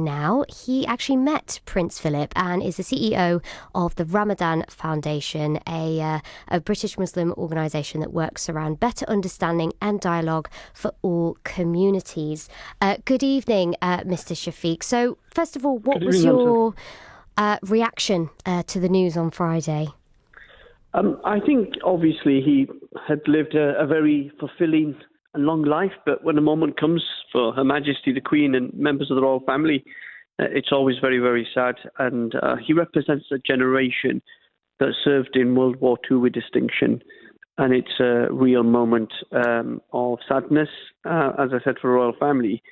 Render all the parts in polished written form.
now. He actually met Prince Philip and is the CEO of the Ramadan Foundation, a British Muslim organisation that works around better understanding and dialogue for all communities. Good evening, Mr. Shafiq. So, first of all, what was your reaction to the news on Friday? I think obviously he had lived a very fulfilling and long life, but when a moment comes for Her Majesty the Queen and members of the royal family, it's always very, very sad. And he represents a generation that served in World War II with distinction. And it's a real moment of sadness, as I said, for the royal family.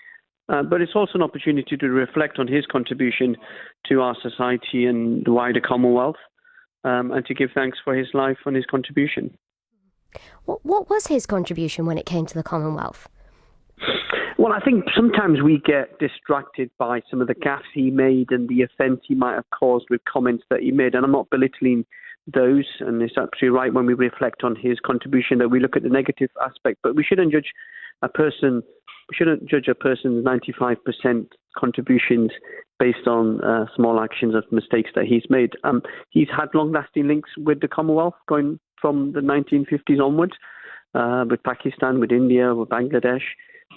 But it's also an opportunity to reflect on his contribution to our society and the wider Commonwealth. And to give thanks for his life and his contribution. What was his contribution when it came to the Commonwealth? Well, I think sometimes we get distracted by some of the gaffes he made and the offence he might have caused with comments that he made. And I'm not belittling those, and it's absolutely right when we reflect on his contribution that we look at the negative aspect. But we shouldn't judge a person's 95% contributions based on small actions of mistakes that he's made. He's had long-lasting links with the Commonwealth going from the 1950s onwards, with Pakistan, with India, with Bangladesh.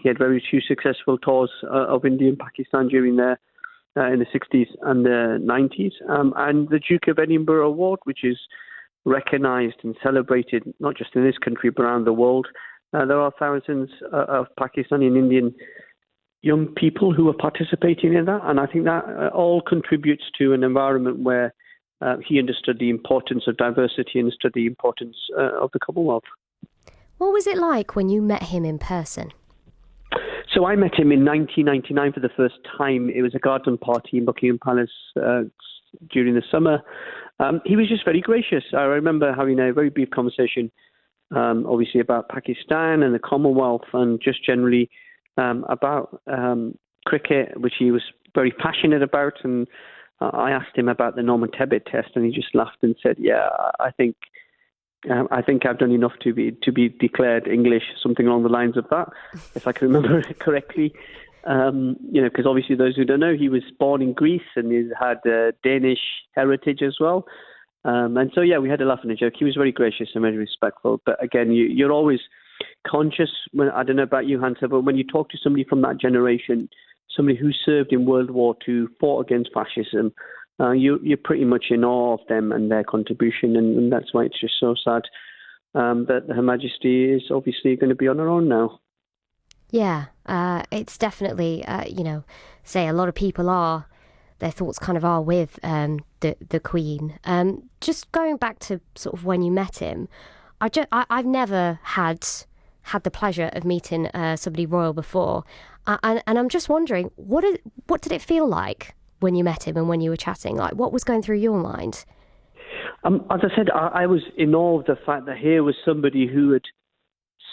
He had very few successful tours of India and Pakistan during there in the 60s and the 90s. And the Duke of Edinburgh Award, which is recognised and celebrated not just in this country but around the world. There are thousands of Pakistani and Indian young people who are participating in that, and I think that all contributes to an environment where he understood the importance of diversity and understood the importance of the Commonwealth. What was it like when you met him in person? So I met him in 1999 for the first time. It was a garden party in Buckingham Palace during the summer. He was just very gracious. I remember having a very brief conversation, obviously about Pakistan and the Commonwealth, and just generally about cricket, which he was very passionate about. And I asked him about the Norman Tebbit test, and he just laughed and said, "Yeah, I think I've done enough to be declared English," something along the lines of that, if I can remember it correctly. Because obviously those who don't know, he was born in Greece and he had Danish heritage as well. And so, yeah, we had a laugh and a joke. He was very gracious and very respectful. But again, you're always conscious, I don't know about you, Hunter, but when you talk to somebody from that generation, somebody who served in World War II, fought against fascism, you're pretty much in awe of them and their contribution. And that's why it's just so sad that Her Majesty is obviously going to be on her own now. Yeah, it's definitely, say a lot of people are, their thoughts kind of are with the Queen. Just going back to sort of when you met him, I've never had the pleasure of meeting somebody royal before, and I'm just wondering, what did it feel like when you met him and when you were chatting? Like, what was going through your mind? As I said, I was in awe of the fact that here was somebody who had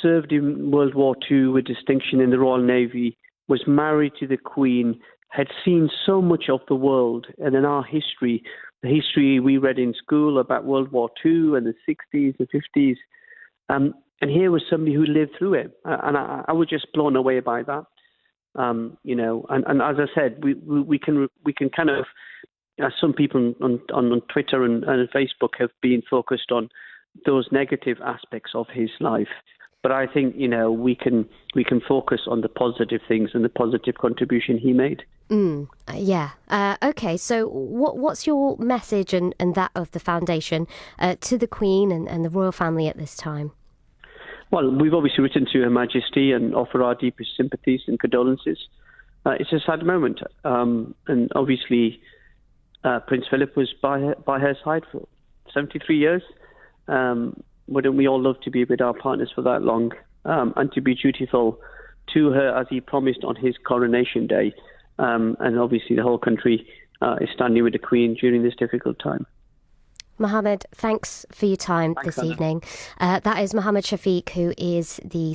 served in World War II with distinction in the Royal Navy, was married to the Queen, had seen so much of the world, and in our history, the history we read in school about World War II and the 60s, the 50s, and here was somebody who lived through it, and I was just blown away by that. And as I said, we can kind of, some people on Twitter and Facebook have been focused on those negative aspects of his life. But I think, we can focus on the positive things and the positive contribution he made. Yeah. Okay, so what's your message and that of the foundation to the Queen and the royal family at this time? Well, we've obviously written to Her Majesty and offer our deepest sympathies and condolences. It's a sad moment. And obviously, Prince Philip was by her side for 73 years. Wouldn't we all love to be with our partners for that long and to be dutiful to her as he promised on his coronation day? And obviously the whole country is standing with the Queen during this difficult time. Mohammed, thanks for your time this evening. That is Mohammed Shafiq, who is the